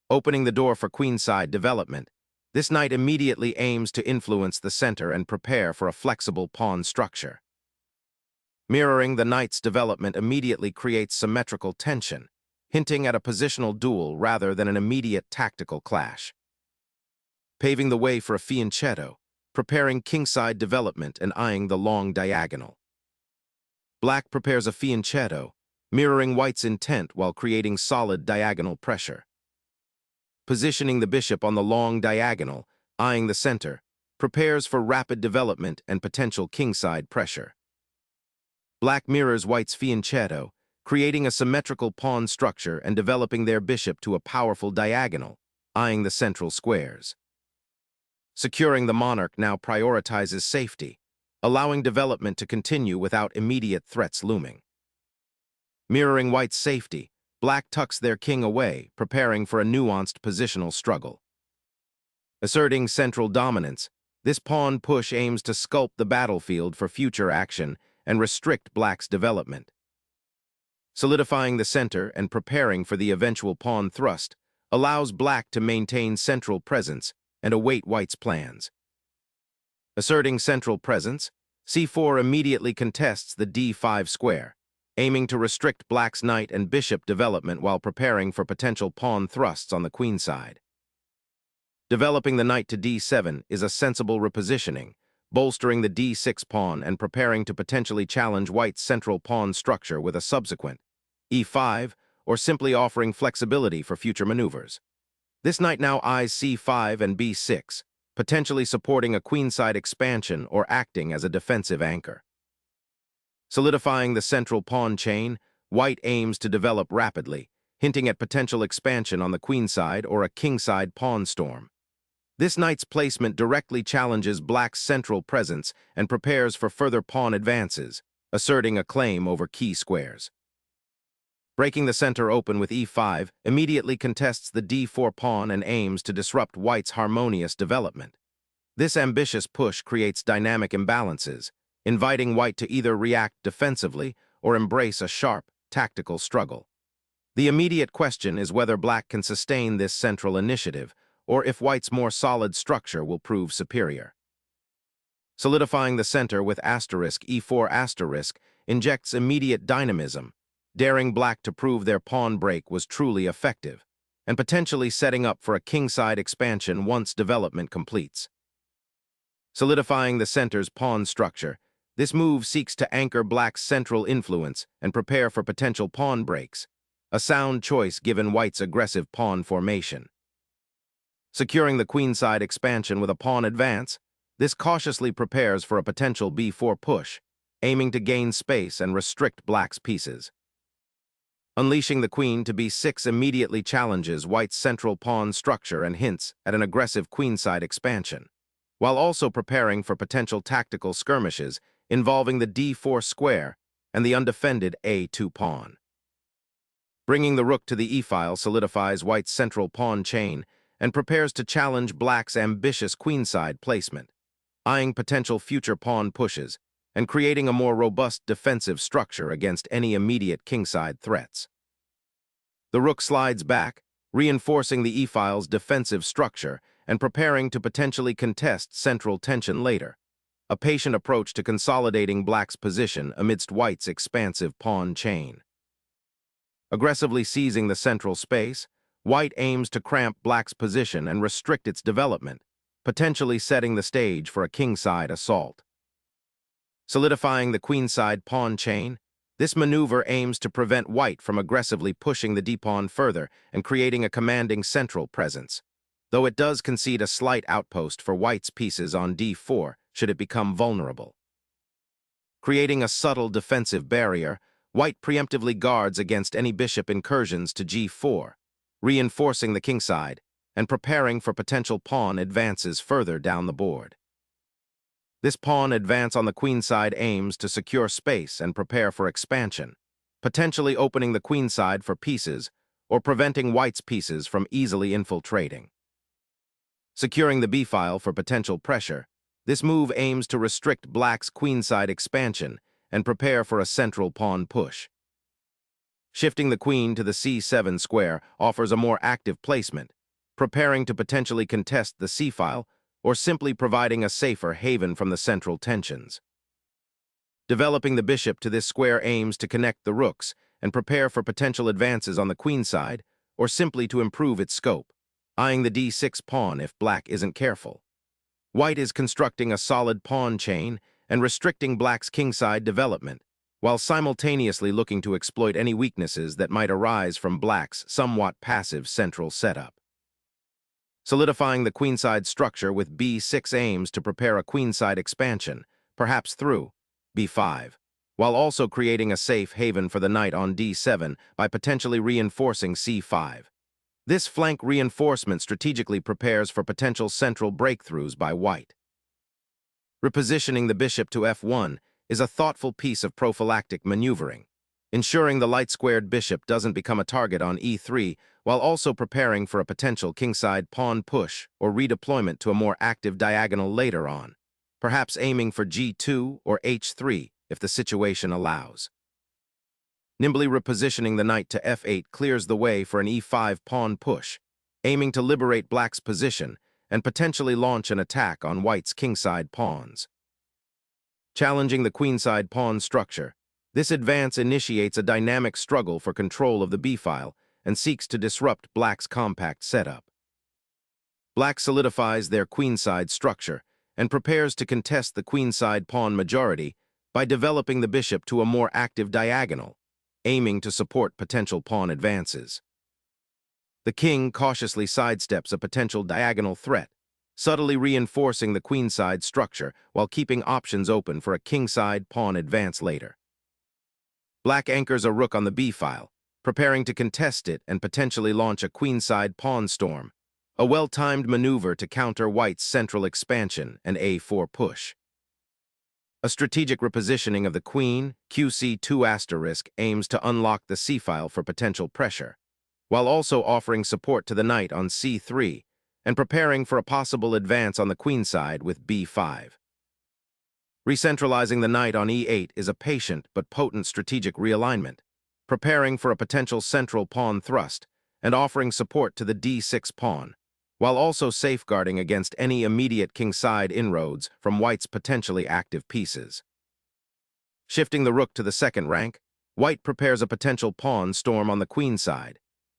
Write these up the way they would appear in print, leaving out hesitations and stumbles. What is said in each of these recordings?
Opening the door for queenside development, this knight immediately aims to influence the center and prepare for a flexible pawn structure. Mirroring the knight's development immediately creates symmetrical tension, hinting at a positional duel rather than an immediate tactical clash. Paving the way for a fianchetto, preparing kingside development and eyeing the long diagonal. Black prepares a fianchetto, mirroring white's intent while creating solid diagonal pressure. Positioning the bishop on the long diagonal, eyeing the center, prepares for rapid development and potential kingside pressure. Black mirrors white's fianchetto, creating a symmetrical pawn structure and developing their bishop to a powerful diagonal, eyeing the central squares. Securing the monarch now prioritizes safety, allowing development to continue without immediate threats looming. Mirroring white's safety, black tucks their king away, preparing for a nuanced positional struggle. Asserting central dominance, this pawn push aims to sculpt the battlefield for future action and restrict black's development. Solidifying the center and preparing for the eventual pawn thrust allows black to maintain central presence and await white's plans. Asserting central presence, c4 immediately contests the d5 square, aiming to restrict black's knight and bishop development while preparing for potential pawn thrusts on the queen side. Developing the knight to d7 is a sensible repositioning, bolstering the d6 pawn and preparing to potentially challenge white's central pawn structure with a subsequent e5, or simply offering flexibility for future maneuvers. This knight now eyes c5 and b6, potentially supporting a queenside expansion or acting as a defensive anchor. Solidifying the central pawn chain, white aims to develop rapidly, hinting at potential expansion on the queenside or a kingside pawn storm. This knight's placement directly challenges black's central presence and prepares for further pawn advances, asserting a claim over key squares. Breaking the center open with e5 immediately contests the d4 pawn and aims to disrupt white's harmonious development. This ambitious push creates dynamic imbalances, inviting white to either react defensively or embrace a sharp, tactical struggle. The immediate question is whether black can sustain this central initiative, or if white's more solid structure will prove superior. Solidifying the center with *e4* injects immediate dynamism, daring black to prove their pawn break was truly effective, and potentially setting up for a kingside expansion once development completes. Solidifying the center's pawn structure, this move seeks to anchor black's central influence and prepare for potential pawn breaks, a sound choice given white's aggressive pawn formation. Securing the queenside expansion with a pawn advance, this cautiously prepares for a potential b4 push, aiming to gain space and restrict black's pieces. Unleashing the queen to b6 immediately challenges white's central pawn structure and hints at an aggressive queenside expansion, while also preparing for potential tactical skirmishes involving the d4 square and the undefended a2 pawn. Bringing the rook to the e-file solidifies white's central pawn chain and prepares to challenge black's ambitious queenside placement, eyeing potential future pawn pushes and creating a more robust defensive structure against any immediate kingside threats. The rook slides back, reinforcing the e-file's defensive structure and preparing to potentially contest central tension later, a patient approach to consolidating black's position amidst white's expansive pawn chain. Aggressively seizing the central space, white aims to cramp black's position and restrict its development, potentially setting the stage for a kingside assault. Solidifying the queenside pawn chain, this maneuver aims to prevent white from aggressively pushing the d-pawn further and creating a commanding central presence, though it does concede a slight outpost for white's pieces on d4 should it become vulnerable. Creating a subtle defensive barrier, white preemptively guards against any bishop incursions to g4, reinforcing the kingside and preparing for potential pawn advances further down the board. This pawn advance on the queenside aims to secure space and prepare for expansion, potentially opening the queenside for pieces or preventing white's pieces from easily infiltrating. Securing the b-file for potential pressure, this move aims to restrict black's queenside expansion and prepare for a central pawn push. Shifting the queen to the c7 square offers a more active placement, preparing to potentially contest the c-file, or simply providing a safer haven from the central tensions. Developing the bishop to this square aims to connect the rooks and prepare for potential advances on the queen side, or simply to improve its scope, eyeing the d6 pawn if black isn't careful. White is constructing a solid pawn chain and restricting black's kingside development, while simultaneously looking to exploit any weaknesses that might arise from black's somewhat passive central setup. Solidifying the queenside structure with b6 aims to prepare a queenside expansion, perhaps through b5, while also creating a safe haven for the knight on d7 by potentially reinforcing c5. This flank reinforcement strategically prepares for potential central breakthroughs by white. Repositioning the bishop to f1 is a thoughtful piece of prophylactic maneuvering, ensuring the light-squared bishop doesn't become a target on e3 while also preparing for a potential kingside pawn push or redeployment to a more active diagonal later on, perhaps aiming for g2 or h3 if the situation allows. Nimbly repositioning the knight to f8 clears the way for an e5 pawn push, aiming to liberate black's position and potentially launch an attack on white's kingside pawns. Challenging the queenside pawn structure, this advance initiates a dynamic struggle for control of the b-file and seeks to disrupt black's compact setup. Black solidifies their queenside structure and prepares to contest the queenside pawn majority by developing the bishop to a more active diagonal, aiming to support potential pawn advances. The king cautiously sidesteps a potential diagonal threat, subtly reinforcing the queenside structure while keeping options open for a kingside pawn advance later. Black anchors a rook on the b-file, preparing to contest it and potentially launch a queenside pawn storm, a well-timed maneuver to counter white's central expansion and a4 push. A strategic repositioning of the queen, qc2*, aims to unlock the c-file for potential pressure, while also offering support to the knight on c3 and preparing for a possible advance on the queenside with b5. Recentralizing the knight on e8 is a patient but potent strategic realignment, preparing for a potential central pawn thrust and offering support to the d6 pawn, while also safeguarding against any immediate kingside inroads from white's potentially active pieces. Shifting the rook to the second rank, white prepares a potential pawn storm on the queenside,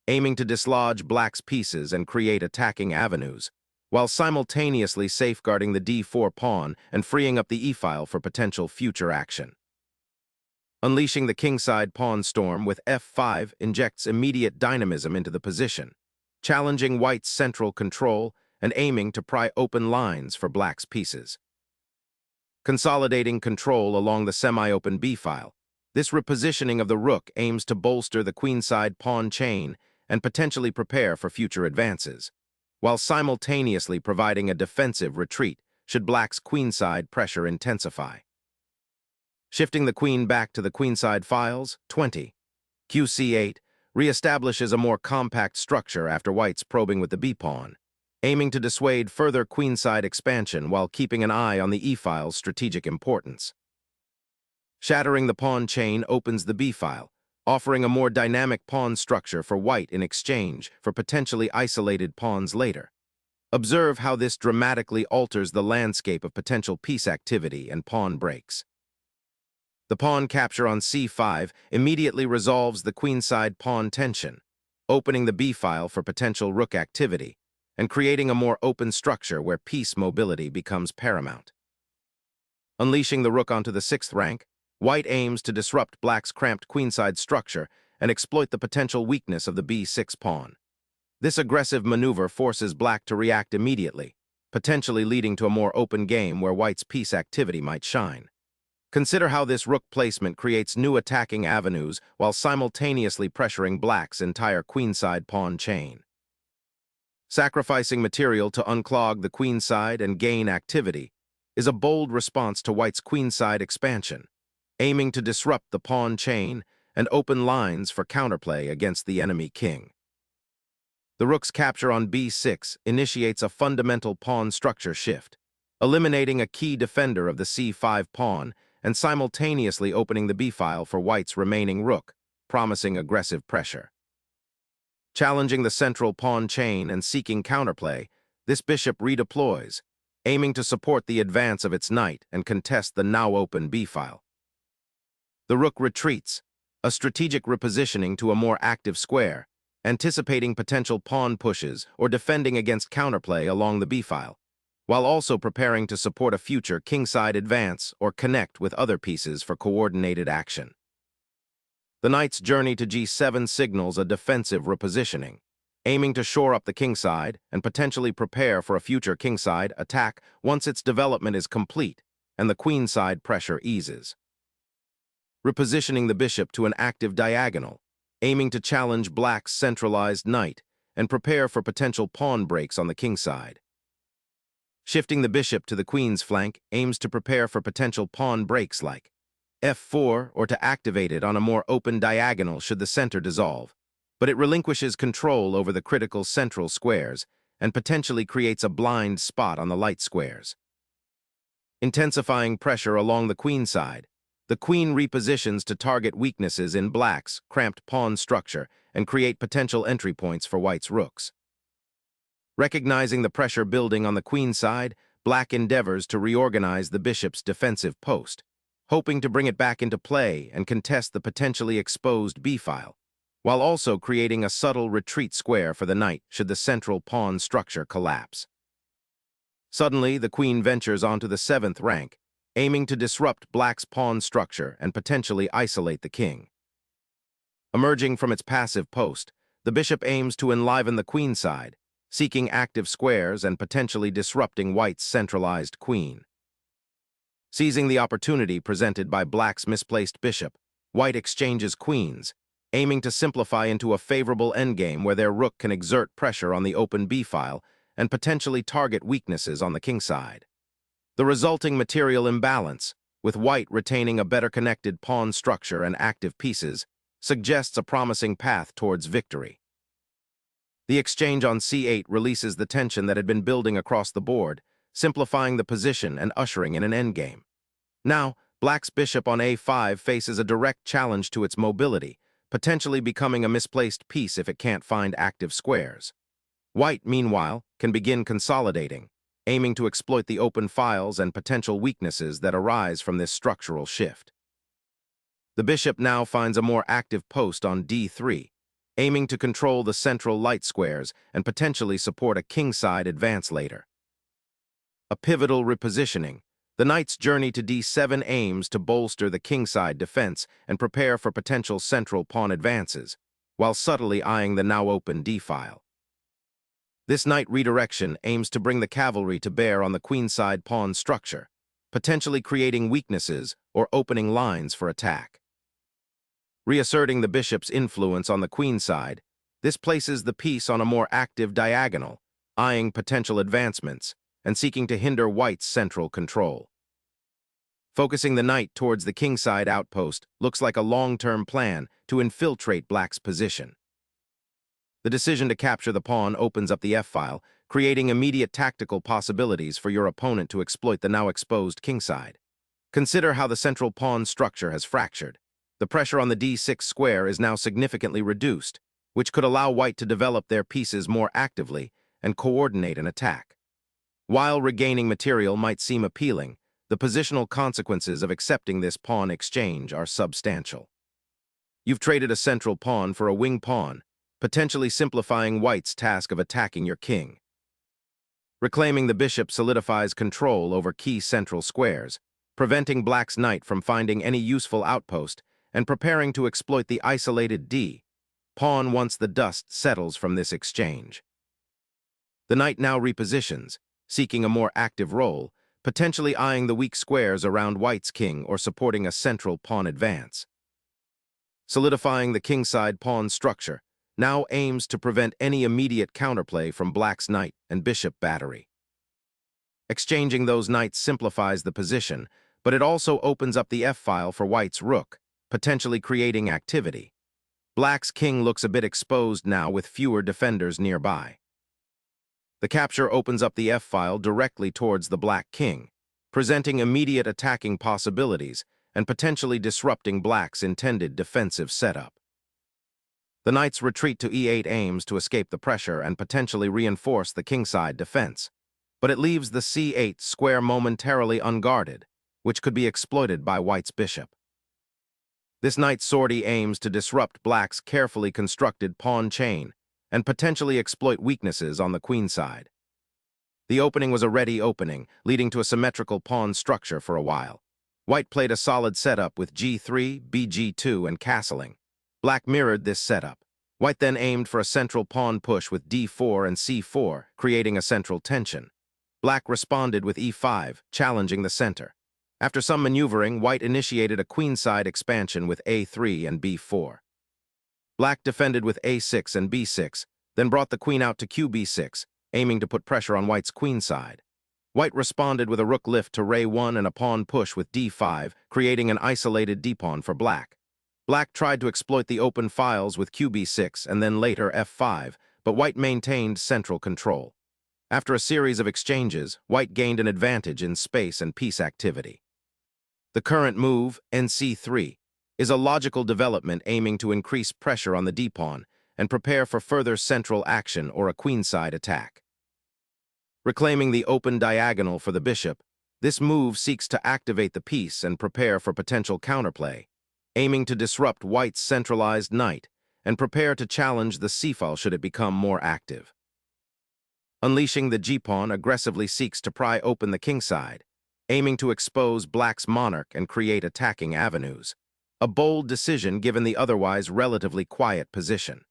aiming to dislodge black's pieces and create attacking avenues, while simultaneously safeguarding the d4 pawn and freeing up the e-file for potential future action. Unleashing the kingside pawn storm with f5 injects immediate dynamism into the position, challenging white's central control and aiming to pry open lines for black's pieces. Consolidating control along the semi-open b-file, this repositioning of the rook aims to bolster the queenside pawn chain and potentially prepare for future advances, while simultaneously providing a defensive retreat should black's queenside pressure intensify. Shifting the queen back to the queenside files, 20. qc8 reestablishes a more compact structure after white's probing with the b-pawn, aiming to dissuade further queenside expansion while keeping an eye on the e-file's strategic importance. Shattering the pawn chain opens the b-file, offering a more dynamic pawn structure for white in exchange for potentially isolated pawns later. Observe how this dramatically alters the landscape of potential piece activity and pawn breaks. The pawn capture on c5 immediately resolves the queenside pawn tension, opening the b-file for potential rook activity and creating a more open structure where piece mobility becomes paramount. Unleashing the rook onto the sixth rank, white aims to disrupt black's cramped queenside structure and exploit the potential weakness of the b6 pawn. This aggressive maneuver forces black to react immediately, potentially leading to a more open game where white's piece activity might shine. Consider how this rook placement creates new attacking avenues while simultaneously pressuring black's entire queenside pawn chain. Sacrificing material to unclog the queenside and gain activity is a bold response to white's queenside expansion, aiming to disrupt the pawn chain and open lines for counterplay against the enemy king. The rook's capture on b6 initiates a fundamental pawn structure shift, eliminating a key defender of the c5 pawn and simultaneously opening the b-file for white's remaining rook, promising aggressive pressure. Challenging the central pawn chain and seeking counterplay, this bishop redeploys, aiming to support the advance of its knight and contest the now-open b-file. The rook retreats, a strategic repositioning to a more active square, anticipating potential pawn pushes or defending against counterplay along the b-file, while also preparing to support a future kingside advance or connect with other pieces for coordinated action. The knight's journey to g7 signals a defensive repositioning, aiming to shore up the kingside and potentially prepare for a future kingside attack once its development is complete and the queenside pressure eases. Repositioning the bishop to an active diagonal, aiming to challenge black's centralized knight and prepare for potential pawn breaks on the kingside. Shifting the bishop to the queen's flank aims to prepare for potential pawn breaks like f4 or to activate it on a more open diagonal should the center dissolve, but it relinquishes control over the critical central squares and potentially creates a blind spot on the light squares. Intensifying pressure along the queenside, the queen repositions to target weaknesses in black's cramped pawn structure and create potential entry points for white's rooks. Recognizing the pressure building on the queenside, black endeavors to reorganize the bishop's defensive post, hoping to bring it back into play and contest the potentially exposed b-file, while also creating a subtle retreat square for the knight should the central pawn structure collapse. Suddenly, the queen ventures onto the 7th rank, aiming to disrupt black's pawn structure and potentially isolate the king. Emerging from its passive post, the bishop aims to enliven the queenside, seeking active squares and potentially disrupting white's centralized queen. Seizing the opportunity presented by black's misplaced bishop, white exchanges queens, aiming to simplify into a favorable endgame where their rook can exert pressure on the open b-file and potentially target weaknesses on the kingside. The resulting material imbalance, with white retaining a better connected pawn structure and active pieces, suggests a promising path towards victory. The exchange on c8 releases the tension that had been building across the board, simplifying the position and ushering in an endgame. Now, black's bishop on a5 faces a direct challenge to its mobility, potentially becoming a misplaced piece if it can't find active squares. White, meanwhile, can begin consolidating, aiming to exploit the open files and potential weaknesses that arise from this structural shift. The bishop now finds a more active post on d3, aiming to control the central light squares and potentially support a kingside advance later. A pivotal repositioning, the knight's journey to d7 aims to bolster the kingside defense and prepare for potential central pawn advances, while subtly eyeing the now open d-file. This knight redirection aims to bring the cavalry to bear on the queenside pawn structure, potentially creating weaknesses or opening lines for attack. Reasserting the bishop's influence on the queenside, this places the piece on a more active diagonal, eyeing potential advancements and seeking to hinder white's central control. Focusing the knight towards the kingside outpost looks like a long-term plan to infiltrate black's position. The decision to capture the pawn opens up the f-file, creating immediate tactical possibilities for your opponent to exploit the now exposed kingside. Consider how the central pawn structure has fractured. The pressure on the d6 square is now significantly reduced, which could allow white to develop their pieces more actively and coordinate an attack. While regaining material might seem appealing, the positional consequences of accepting this pawn exchange are substantial. You've traded a central pawn for a wing pawn, potentially simplifying white's task of attacking your king. Reclaiming the bishop solidifies control over key central squares, preventing black's knight from finding any useful outpost and preparing to exploit the isolated d-pawn once the dust settles from this exchange. The knight now repositions, seeking a more active role, potentially eyeing the weak squares around white's king or supporting a central pawn advance. Solidifying the kingside pawn structure now aims to prevent any immediate counterplay from black's knight and bishop battery. Exchanging those knights simplifies the position, but it also opens up the f-file for white's rook, potentially creating activity. Black's king looks a bit exposed now with fewer defenders nearby. The capture opens up the f-file directly towards the black king, presenting immediate attacking possibilities and potentially disrupting black's intended defensive setup. The knight's retreat to e8 aims to escape the pressure and potentially reinforce the kingside defense, but it leaves the c8 square momentarily unguarded, which could be exploited by white's bishop. This knight's sortie aims to disrupt black's carefully constructed pawn chain and potentially exploit weaknesses on the queenside. The opening was a ready opening, leading to a symmetrical pawn structure for a while. White played a solid setup with g3, bg2, and castling. Black mirrored this setup. White then aimed for a central pawn push with d4 and c4, creating a central tension. Black responded with e5, challenging the center. After some maneuvering, white initiated a queenside expansion with a3 and b4. Black defended with a6 and b6, then brought the queen out to qb6, aiming to put pressure on white's queenside. White responded with a rook lift to re1 and a pawn push with d5, creating an isolated d-pawn for black. Black tried to exploit the open files with qb6 and then later f5, but white maintained central control. After a series of exchanges, white gained an advantage in space and piece activity. The current move, nc3, is a logical development aiming to increase pressure on the d-pawn and prepare for further central action or a queenside attack. Reclaiming the open diagonal for the bishop, this move seeks to activate the piece and prepare for potential counterplay, aiming to disrupt white's centralized knight and prepare to challenge the c-file should it become more active. Unleashing the g-pawn aggressively seeks to pry open the kingside, aiming to expose black's monarch and create attacking avenues. A bold decision given the otherwise relatively quiet position.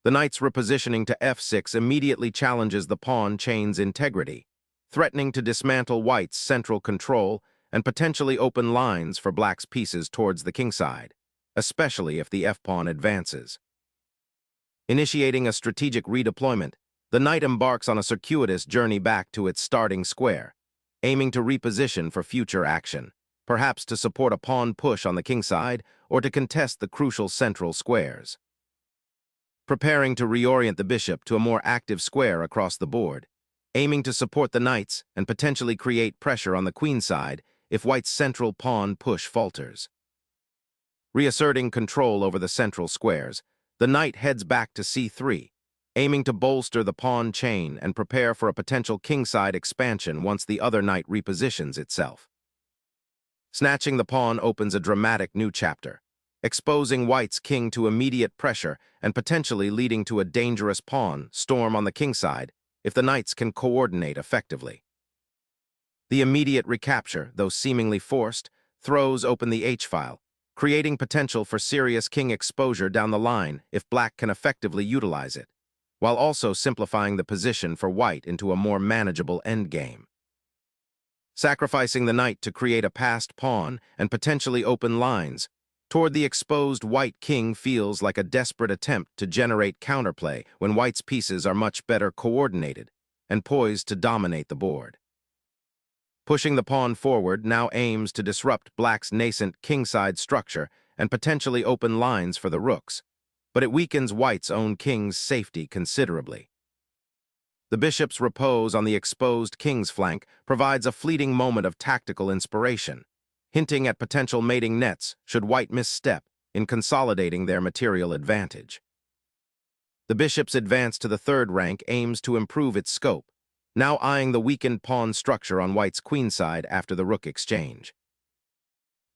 The knight's repositioning to f6 immediately challenges the pawn chain's integrity, threatening to dismantle white's central control and potentially open lines for black's pieces towards the kingside, especially if the f-pawn advances. Initiating a strategic redeployment, the knight embarks on a circuitous journey back to its starting square, aiming to reposition for future action, perhaps to support a pawn push on the kingside or to contest the crucial central squares. Preparing to reorient the bishop to a more active square across the board, aiming to support the knights and potentially create pressure on the queenside if white's central pawn push falters. Reasserting control over the central squares, the knight heads back to c3, aiming to bolster the pawn chain and prepare for a potential kingside expansion once the other knight repositions itself. Snatching the pawn opens a dramatic new chapter, exposing white's king to immediate pressure and potentially leading to a dangerous pawn storm on the kingside if the knights can coordinate effectively. The immediate recapture, though seemingly forced, throws open the h-file, creating potential for serious king exposure down the line if black can effectively utilize it, while also simplifying the position for white into a more manageable endgame. Sacrificing the knight to create a passed pawn and potentially open lines toward the exposed white king feels like a desperate attempt to generate counterplay when white's pieces are much better coordinated and poised to dominate the board. Pushing the pawn forward now aims to disrupt black's nascent kingside structure and potentially open lines for the rooks, but it weakens white's own king's safety considerably. The bishop's repose on the exposed king's flank provides a fleeting moment of tactical inspiration, hinting at potential mating nets should white misstep in consolidating their material advantage. The bishop's advance to the third rank aims to improve its scope, now eyeing the weakened pawn structure on white's queenside after the rook exchange.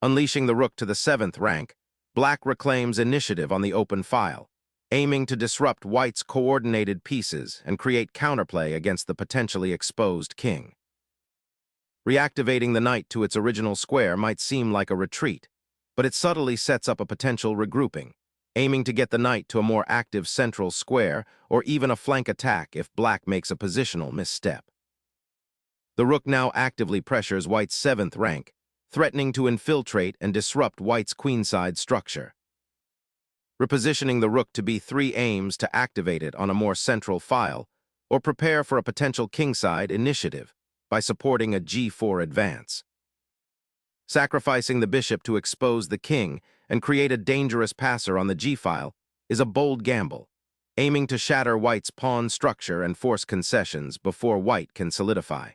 Unleashing the rook to the seventh rank, black reclaims initiative on the open file, aiming to disrupt white's coordinated pieces and create counterplay against the potentially exposed king. Reactivating the knight to its original square might seem like a retreat, but it subtly sets up a potential regrouping, aiming to get the knight to a more active central square or even a flank attack if black makes a positional misstep. The rook now actively pressures white's seventh rank, threatening to infiltrate and disrupt white's queenside structure. Repositioning the rook to b3 aims to activate it on a more central file or prepare for a potential kingside initiative by supporting a g4 advance. Sacrificing the bishop to expose the king and create a dangerous passer on the g-file is a bold gamble, aiming to shatter white's pawn structure and force concessions before white can solidify.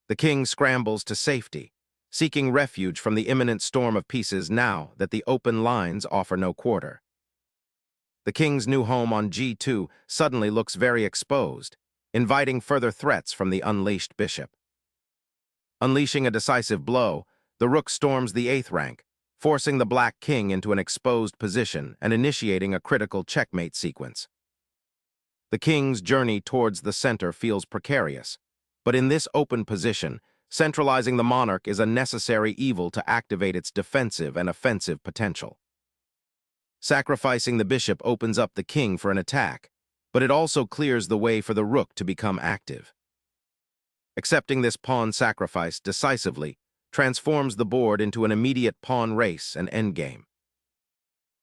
The king scrambles to safety, seeking refuge from the imminent storm of pieces now that the open lines offer no quarter. The king's new home on g2 suddenly looks very exposed, inviting further threats from the unleashed bishop. Unleashing a decisive blow, the rook storms the 8th rank, forcing the black king into an exposed position and initiating a critical checkmate sequence. The king's journey towards the center feels precarious, but in this open position, centralizing the monarch is a necessary evil to activate its defensive and offensive potential. Sacrificing the bishop opens up the king for an attack, but it also clears the way for the rook to become active. Accepting this pawn sacrifice decisively transforms the board into an immediate pawn race and endgame.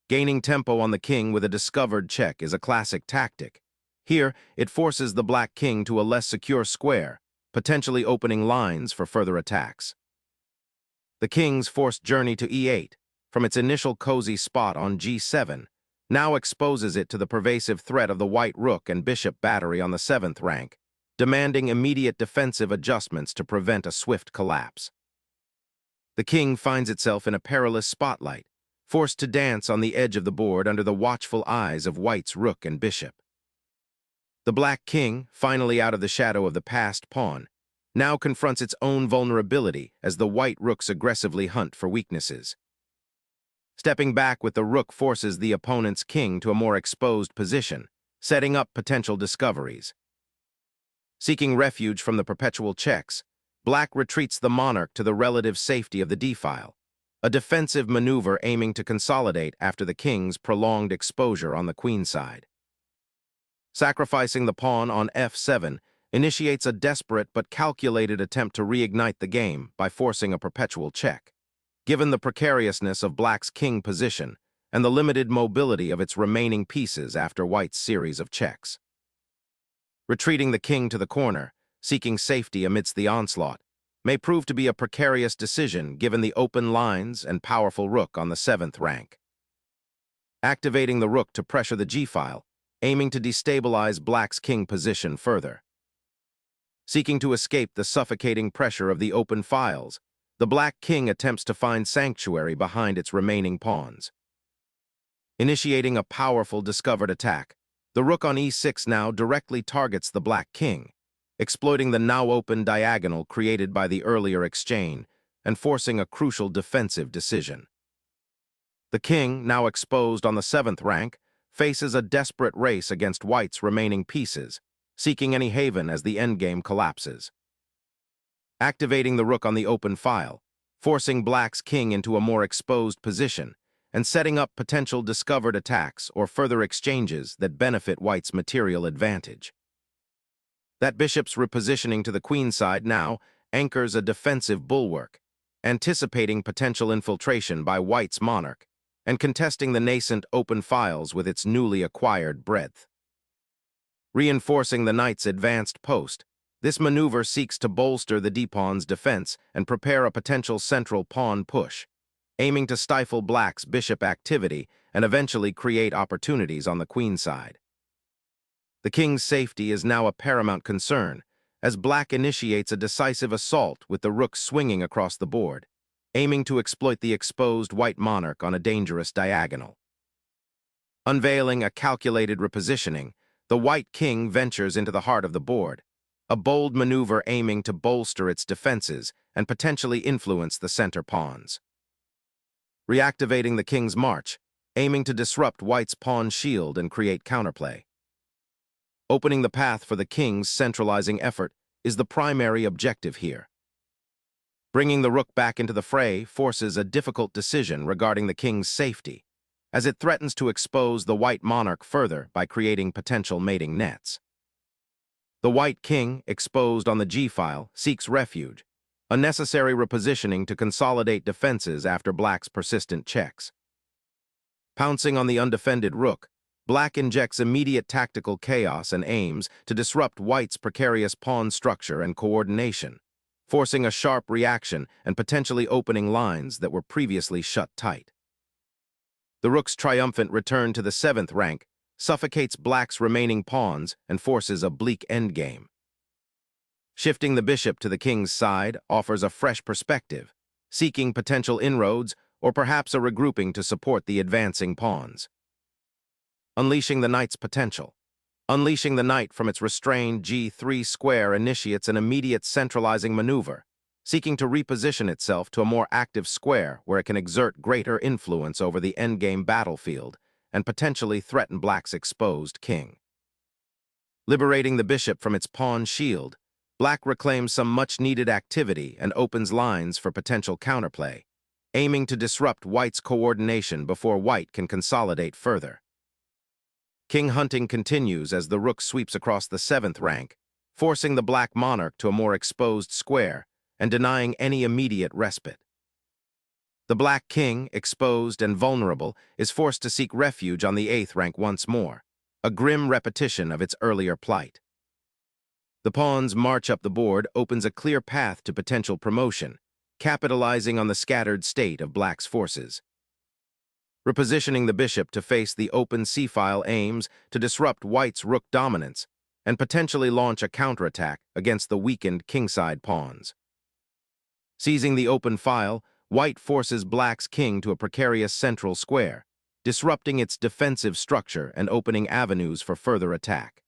Gaining tempo on the king with a discovered check is a classic tactic. Here, it forces the black king to a less secure square, potentially opening lines for further attacks. The king's forced journey to e8, from its initial cozy spot on g7, now exposes it to the pervasive threat of the white rook and bishop battery on the 7th rank, demanding immediate defensive adjustments to prevent a swift collapse. The king finds itself in a perilous spotlight, forced to dance on the edge of the board under the watchful eyes of white's rook and bishop. The black king, finally out of the shadow of the passed pawn, now confronts its own vulnerability as the white rooks aggressively hunt for weaknesses. Stepping back with the rook forces the opponent's king to a more exposed position, setting up potential discoveries. Seeking refuge from the perpetual checks, black retreats the monarch to the relative safety of the d-file, a defensive maneuver aiming to consolidate after the king's prolonged exposure on the queen side. Sacrificing the pawn on f7 initiates a desperate but calculated attempt to reignite the game by forcing a perpetual check. Given the precariousness of black's king position and the limited mobility of its remaining pieces after white's series of checks. Retreating the king to the corner, seeking safety amidst the onslaught, may prove to be a precarious decision given the open lines and powerful rook on the 7th rank. Activating the rook to pressure the g-file, aiming to destabilize black's king position further. Seeking to escape the suffocating pressure of the open files, the black king attempts to find sanctuary behind its remaining pawns. Initiating a powerful discovered attack, the rook on e6 now directly targets the black king, exploiting the now open diagonal created by the earlier exchange and forcing a crucial defensive decision. The king, now exposed on the 7th rank, faces a desperate race against white's remaining pieces, seeking any haven as the endgame collapses. Activating the rook on the open file, forcing black's king into a more exposed position, and setting up potential discovered attacks or further exchanges that benefit white's material advantage. That bishop's repositioning to the queen side now anchors a defensive bulwark, anticipating potential infiltration by white's monarch, and contesting the nascent open files with its newly acquired breadth. Reinforcing the knight's advanced post, this maneuver seeks to bolster the d-pawn's defense and prepare a potential central pawn push, aiming to stifle black's bishop activity and eventually create opportunities on the queen side. The king's safety is now a paramount concern, as black initiates a decisive assault with the rook swinging across the board, aiming to exploit the exposed white monarch on a dangerous diagonal. Unveiling a calculated repositioning, the white king ventures into the heart of the board, a bold maneuver aiming to bolster its defenses and potentially influence the center pawns. Reactivating the king's march, aiming to disrupt white's pawn shield and create counterplay. Opening the path for the king's centralizing effort is the primary objective here. Bringing the rook back into the fray forces a difficult decision regarding the king's safety, as it threatens to expose the white monarch further by creating potential mating nets. The white king, exposed on the g-file, seeks refuge, a necessary repositioning to consolidate defenses after black's persistent checks. Pouncing on the undefended rook, black injects immediate tactical chaos and aims to disrupt white's precarious pawn structure and coordination, forcing a sharp reaction and potentially opening lines that were previously shut tight. The rook's triumphant return to the 7th rank suffocates black's remaining pawns and forces a bleak endgame. Shifting the bishop to the king's side offers a fresh perspective, seeking potential inroads or perhaps a regrouping to support the advancing pawns. unleashing the knight's potential. Unleashing the knight from its restrained G3 square initiates an immediate centralizing maneuver, seeking to reposition itself to a more active square where it can exert greater influence over the endgame battlefield and potentially threaten Black's exposed king. Liberating the bishop from its pawn shield, Black reclaims some much-needed activity and opens lines for potential counterplay, aiming to disrupt White's coordination before White can consolidate further. King hunting continues as the rook sweeps across the 7th rank, forcing the Black monarch to a more exposed square and denying any immediate respite. The Black king, exposed and vulnerable, is forced to seek refuge on the 8th rank once more, a grim repetition of its earlier plight. The pawn's march up the board opens a clear path to potential promotion, capitalizing on the scattered state of Black's forces. Repositioning the bishop to face the open c-file aims to disrupt White's rook dominance and potentially launch a counterattack against the weakened kingside pawns. Seizing the open file, White forces Black's king to a precarious central square, disrupting its defensive structure and opening avenues for further attack.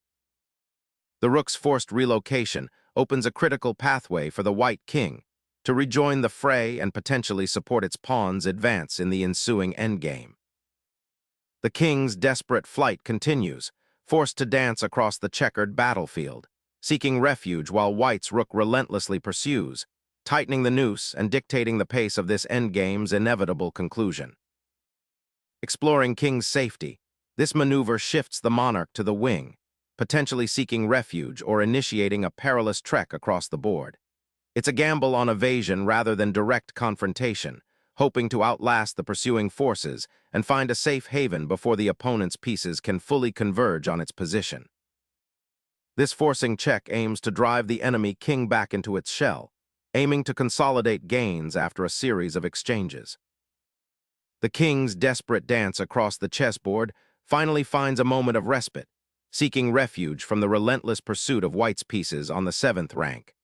The rook's forced relocation opens a critical pathway for the White king to rejoin the fray and potentially support its pawn's advance in the ensuing endgame. The king's desperate flight continues, forced to dance across the checkered battlefield, seeking refuge while White's rook relentlessly pursues, tightening the noose and dictating the pace of this endgame's inevitable conclusion. Exploring King's safety, this maneuver shifts the monarch to the wing, potentially seeking refuge or initiating a perilous trek across the board. It's a gamble on evasion rather than direct confrontation, hoping to outlast the pursuing forces and find a safe haven before the opponent's pieces can fully converge on its position. This forcing check aims to drive the enemy king back into its shell, aiming to consolidate gains after a series of exchanges. The king's desperate dance across the chessboard finally finds a moment of respite, seeking refuge from the relentless pursuit of White's pieces on the 7th rank.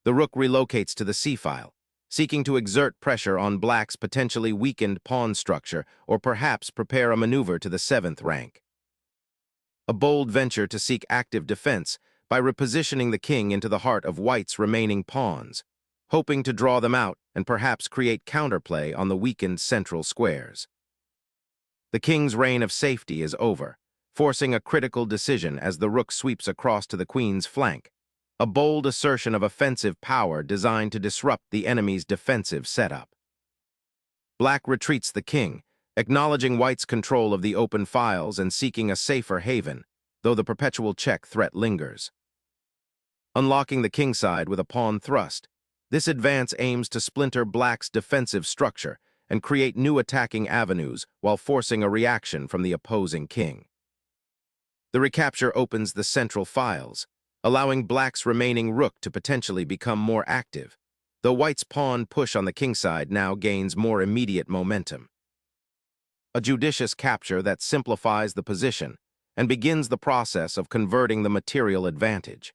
The rook relocates to the c-file, seeking to exert pressure on Black's potentially weakened pawn structure or perhaps prepare a maneuver to the 7th rank. A bold venture to seek active defense by repositioning the king into the heart of White's remaining pawns, hoping to draw them out and perhaps create counterplay on the weakened central squares. The king's reign of safety is over, forcing a critical decision as the rook sweeps across to the queen's flank, a bold assertion of offensive power designed to disrupt the enemy's defensive setup. Black retreats the king, acknowledging White's control of the open files and seeking a safer haven, though the perpetual check threat lingers. Unlocking the kingside with a pawn thrust, this advance aims to splinter Black's defensive structure and create new attacking avenues while forcing a reaction from the opposing king. The recapture opens the central files, allowing Black's remaining rook to potentially become more active, though White's pawn push on the kingside now gains more immediate momentum. A judicious capture that simplifies the position and begins the process of converting the material advantage.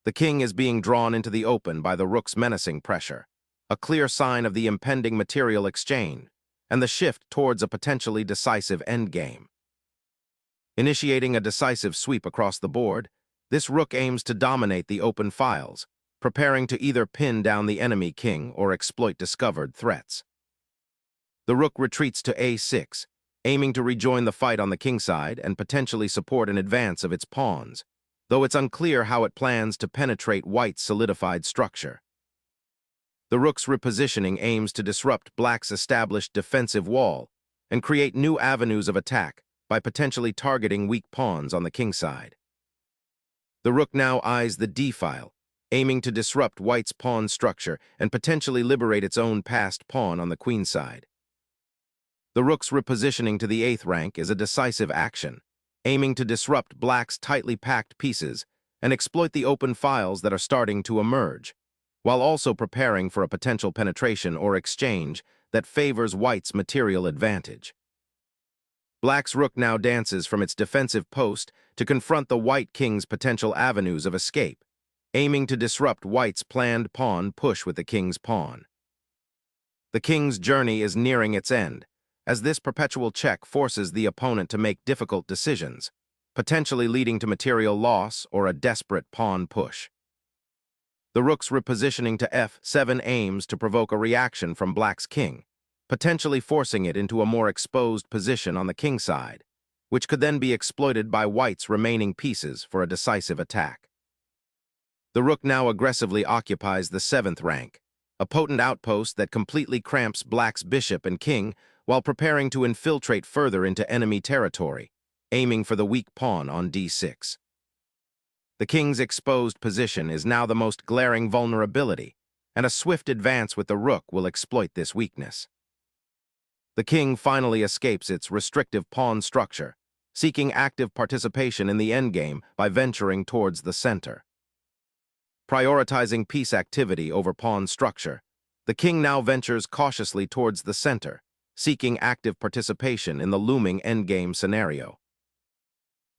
The king is being drawn into the open by the rook's menacing pressure, a clear sign of the impending material exchange and the shift towards a potentially decisive endgame. Initiating a decisive sweep across the board, this rook aims to dominate the open files, preparing to either pin down the enemy king or exploit discovered threats. The rook retreats to a6, aiming to rejoin the fight on the kingside and potentially support an advance of its pawns, though it's unclear how it plans to penetrate White's solidified structure. The rook's repositioning aims to disrupt Black's established defensive wall and create new avenues of attack by potentially targeting weak pawns on the kingside. The rook now eyes the d-file, aiming to disrupt White's pawn structure and potentially liberate its own passed pawn on the queenside. The rook's repositioning to the 8th rank is a decisive action, aiming to disrupt Black's tightly packed pieces and exploit the open files that are starting to emerge, while also preparing for a potential penetration or exchange that favors White's material advantage. Black's rook now dances from its defensive post to confront the White king's potential avenues of escape, aiming to disrupt White's planned pawn push with the king's pawn. The king's journey is nearing its end, as this perpetual check forces the opponent to make difficult decisions, potentially leading to material loss or a desperate pawn push. The rook's repositioning to f7 aims to provoke a reaction from black's king, potentially forcing it into a more exposed position on the king side, which could then be exploited by white's remaining pieces for a decisive attack. The rook now aggressively occupies the 7th rank, a potent outpost that completely cramps black's bishop and king while preparing to infiltrate further into enemy territory, aiming for the weak pawn on d6. The king's exposed position is now the most glaring vulnerability, and a swift advance with the rook will exploit this weakness. The king finally escapes its restrictive pawn structure, seeking active participation in the endgame by venturing towards the center. Prioritizing piece activity over pawn structure, the king now ventures cautiously towards the center, seeking active participation in the looming endgame scenario.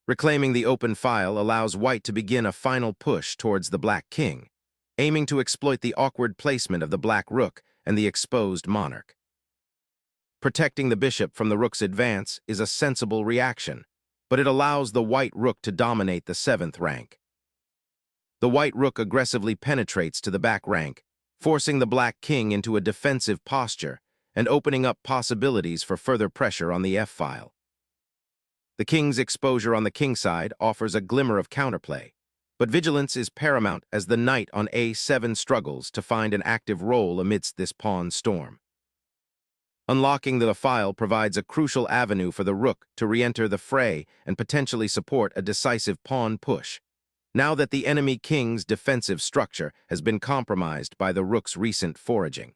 Reclaiming the open file allows white to begin a final push towards the black king, aiming to exploit the awkward placement of the black rook and the exposed monarch. Protecting the bishop from the rook's advance is a sensible reaction, but it allows the white rook to dominate the 7th rank. The white rook aggressively penetrates to the back rank, forcing the black king into a defensive posture and opening up possibilities for further pressure on the f-file. The king's exposure on the king side offers a glimmer of counterplay, but vigilance is paramount as the knight on a7 struggles to find an active role amidst this pawn storm. Unlocking the file provides a crucial avenue for the rook to re-enter the fray and potentially support a decisive pawn push, now that the enemy king's defensive structure has been compromised by the rook's recent foraging.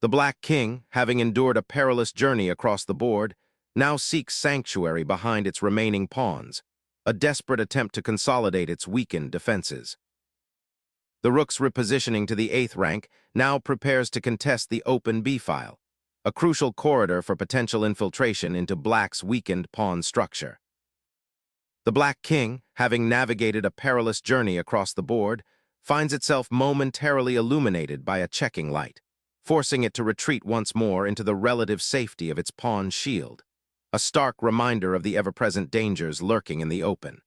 The black king, having endured a perilous journey across the board, now seeks sanctuary behind its remaining pawns, a desperate attempt to consolidate its weakened defenses. The rook's repositioning to the 8th rank now prepares to contest the open b-file, a crucial corridor for potential infiltration into black's weakened pawn structure. The black king, having navigated a perilous journey across the board, finds itself momentarily illuminated by a checking light, forcing it to retreat once more into the relative safety of its pawn shield, a stark reminder of the ever-present dangers lurking in the open.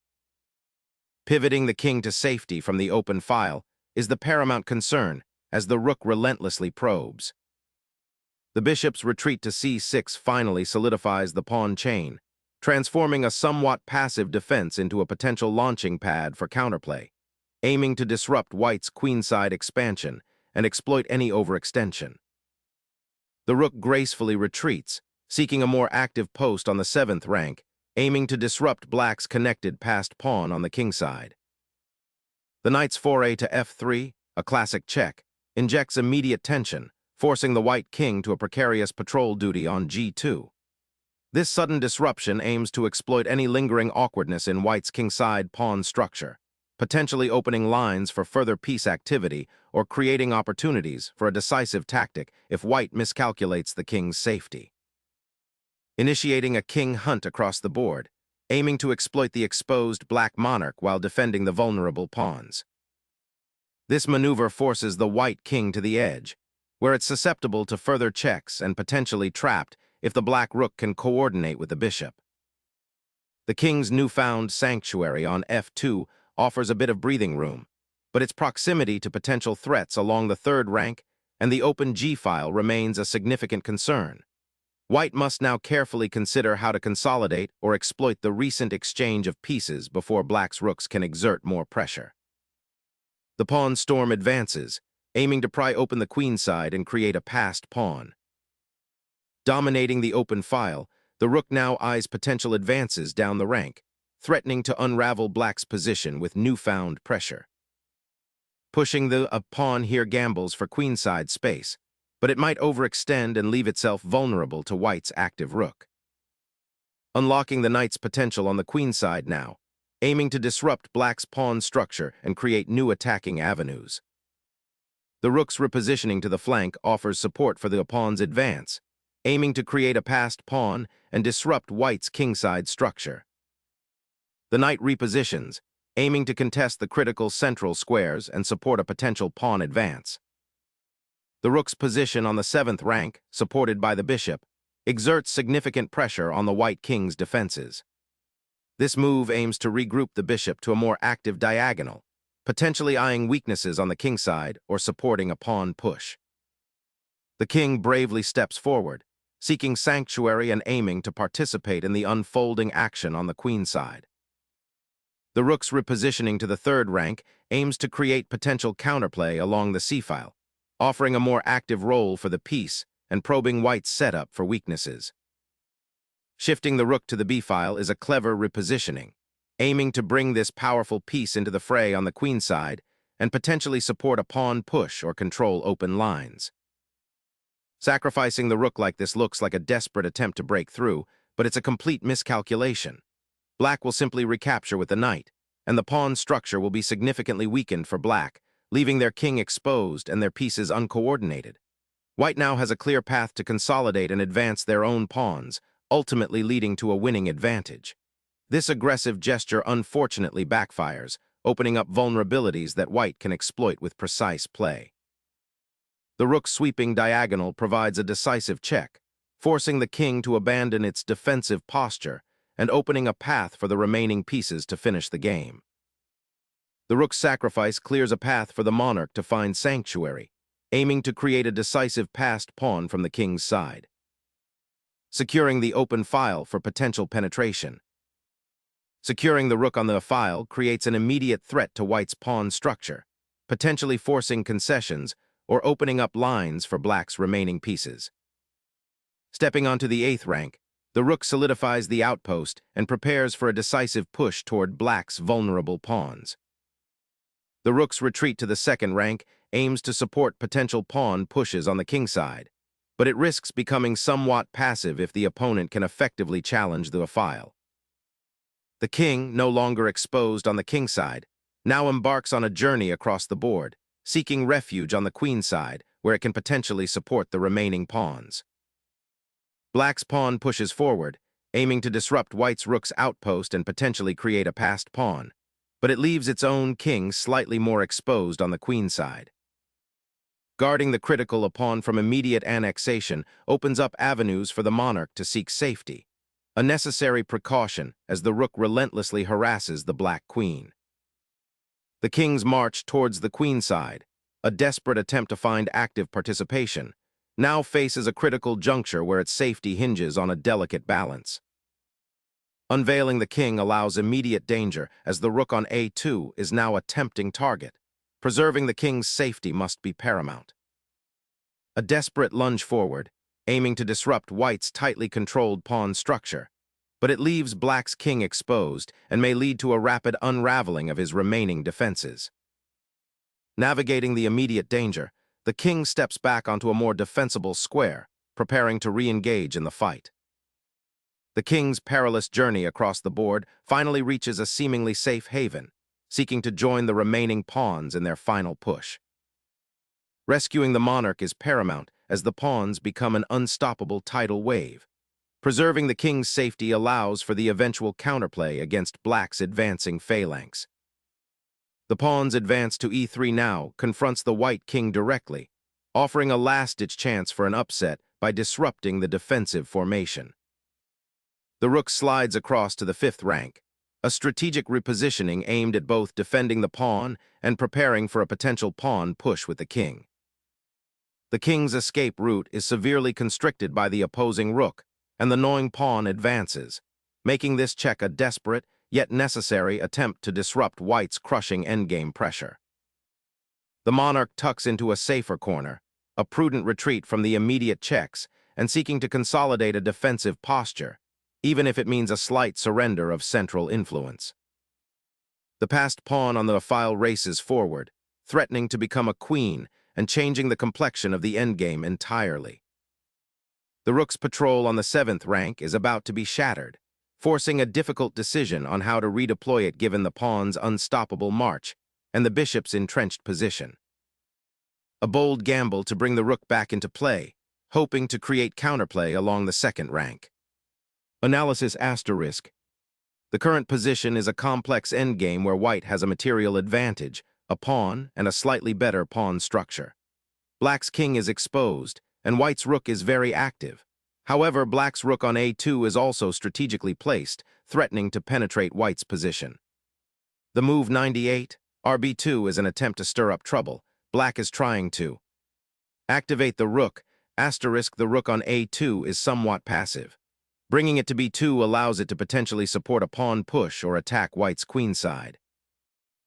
Pivoting the king to safety from the open file is the paramount concern as the rook relentlessly probes. The bishop's retreat to c6 finally solidifies the pawn chain, transforming a somewhat passive defense into a potential launching pad for counterplay, aiming to disrupt white's queenside expansion and exploit any overextension. The rook gracefully retreats, seeking a more active post on the 7th rank, aiming to disrupt black's connected passed pawn on the king side. The knight's foray to f3, a classic check, injects immediate tension, forcing the white king to a precarious patrol duty on g2. This sudden disruption aims to exploit any lingering awkwardness in white's kingside pawn structure, potentially opening lines for further piece activity or creating opportunities for a decisive tactic if white miscalculates the king's safety. Initiating a king hunt across the board, aiming to exploit the exposed black monarch while defending the vulnerable pawns. This maneuver forces the white king to the edge, where it's susceptible to further checks and potentially trapped if the black rook can coordinate with the bishop. The king's newfound sanctuary on f2 offers a bit of breathing room, but its proximity to potential threats along the 3rd rank and the open g-file remains a significant concern. White must now carefully consider how to consolidate or exploit the recent exchange of pieces before black's rooks can exert more pressure. The pawn storm advances, aiming to pry open the queen side and create a passed pawn. Dominating the open file, the rook now eyes potential advances down the rank, threatening to unravel black's position with newfound pressure. Pushing the pawn here gambles for queenside space, but it might overextend and leave itself vulnerable to white's active rook. Unlocking the knight's potential on the queenside now, aiming to disrupt black's pawn structure and create new attacking avenues. The rook's repositioning to the flank offers support for the pawn's advance, aiming to create a passed pawn and disrupt white's kingside structure. The knight repositions, aiming to contest the critical central squares and support a potential pawn advance. The rook's position on the 7th rank, supported by the bishop, exerts significant pressure on the white king's defenses. This move aims to regroup the bishop to a more active diagonal, potentially eyeing weaknesses on the king side or supporting a pawn push. The king bravely steps forward, seeking sanctuary and aiming to participate in the unfolding action on the queen side. The rook's repositioning to the third rank aims to create potential counterplay along the c-file, offering a more active role for the piece and probing white's setup for weaknesses. Shifting the rook to the b-file is a clever repositioning, aiming to bring this powerful piece into the fray on the queen side and potentially support a pawn push or control open lines. Sacrificing the rook like this looks like a desperate attempt to break through, but it's a complete miscalculation. Black will simply recapture with the knight, and the pawn structure will be significantly weakened for black, leaving their king exposed and their pieces uncoordinated. White now has a clear path to consolidate and advance their own pawns, ultimately leading to a winning advantage. This aggressive gesture unfortunately backfires, opening up vulnerabilities that white can exploit with precise play. The rook's sweeping diagonal provides a decisive check, forcing the king to abandon its defensive posture and opening a path for the remaining pieces to finish the game. The rook's sacrifice clears a path for the monarch to find sanctuary, aiming to create a decisive passed pawn from the king's side. Securing the open file for potential penetration. Securing the rook on the file creates an immediate threat to white's pawn structure, potentially forcing concessions or opening up lines for black's remaining pieces. Stepping onto the 8th rank, the rook solidifies the outpost and prepares for a decisive push toward black's vulnerable pawns. The rook's retreat to the 2nd rank aims to support potential pawn pushes on the king side, but it risks becoming somewhat passive if the opponent can effectively challenge the file. The king, no longer exposed on the king side, now embarks on a journey across the board, seeking refuge on the queen side, where it can potentially support the remaining pawns. Black's pawn pushes forward, aiming to disrupt white's rook's outpost and potentially create a passed pawn, but it leaves its own king slightly more exposed on the queen side. Guarding the critical pawn from immediate annexation opens up avenues for the monarch to seek safety, a necessary precaution as the rook relentlessly harasses the black queen. The king's march towards the queen side, a desperate attempt to find active participation, now faces a critical juncture where its safety hinges on a delicate balance. Unveiling the king allows immediate danger as the rook on a2 is now a tempting target. Preserving the king's safety must be paramount. A desperate lunge forward, aiming to disrupt white's tightly controlled pawn structure, but it leaves black's king exposed and may lead to a rapid unraveling of his remaining defenses. Navigating the immediate danger, the king steps back onto a more defensible square, preparing to re-engage in the fight. The king's perilous journey across the board finally reaches a seemingly safe haven, seeking to join the remaining pawns in their final push. Rescuing the monarch is paramount as the pawns become an unstoppable tidal wave. Preserving the king's safety allows for the eventual counterplay against black's advancing phalanx. The pawn's advance to e3 now confronts the white king directly, offering a last-ditch chance for an upset by disrupting the defensive formation. The rook slides across to the 5th rank, a strategic repositioning aimed at both defending the pawn and preparing for a potential pawn push with the king. The king's escape route is severely constricted by the opposing rook, and the gnawing pawn advances, making this check a desperate, yet necessary attempt to disrupt white's crushing endgame pressure. The monarch tucks into a safer corner, a prudent retreat from the immediate checks, and seeking to consolidate a defensive posture, even if it means a slight surrender of central influence. The passed pawn on the file races forward, threatening to become a queen and changing the complexion of the endgame entirely. The rook's patrol on the 7th rank is about to be shattered, forcing a difficult decision on how to redeploy it given the pawn's unstoppable march and the bishop's entrenched position. A bold gamble to bring the rook back into play, hoping to create counterplay along the 2nd rank. Analysis asterisk. The current position is a complex endgame where white has a material advantage, a pawn, and a slightly better pawn structure. Black's king is exposed, and white's rook is very active. However, black's rook on a2 is also strategically placed, threatening to penetrate white's position. The move 98, rb2 is an attempt to stir up trouble. Black is trying to activate the rook. The rook on a2 is somewhat passive. Bringing it to b2 allows it to potentially support a pawn push or attack white's queenside.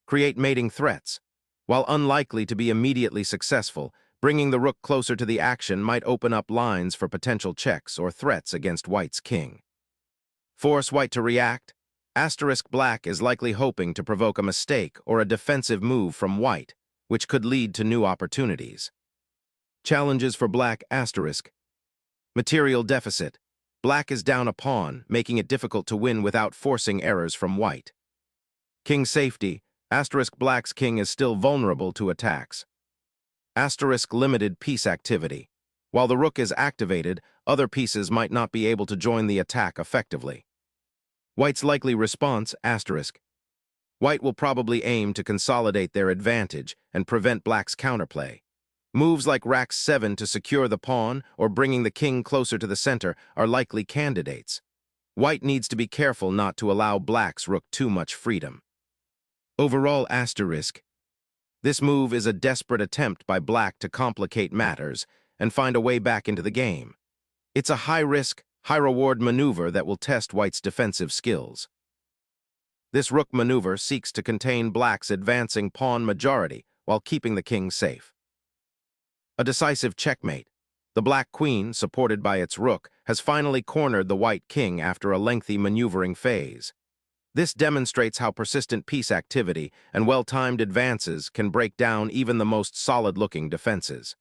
Create mating threats. While unlikely to be immediately successful, bringing the rook closer to the action might open up lines for potential checks or threats against white's king. Force white to react. Black is likely hoping to provoke a mistake or a defensive move from white, which could lead to new opportunities. Challenges for black. Material deficit. Black is down a pawn, making it difficult to win without forcing errors from white. King safety. Black's king is still vulnerable to attacks. Limited piece activity. While the rook is activated, other pieces might not be able to join the attack effectively. White's likely response. White will probably aim to consolidate their advantage and prevent black's counterplay. Moves like rack 7 to secure the pawn or bringing the king closer to the center are likely candidates. White needs to be careful not to allow black's rook too much freedom. Overall. This move is a desperate attempt by black to complicate matters and find a way back into the game. It's a high-risk, high-reward maneuver that will test white's defensive skills. This rook maneuver seeks to contain black's advancing pawn majority while keeping the king safe. A decisive checkmate. The black queen, supported by its rook, has finally cornered the white king after a lengthy maneuvering phase. This demonstrates how persistent piece activity and well-timed advances can break down even the most solid-looking defenses.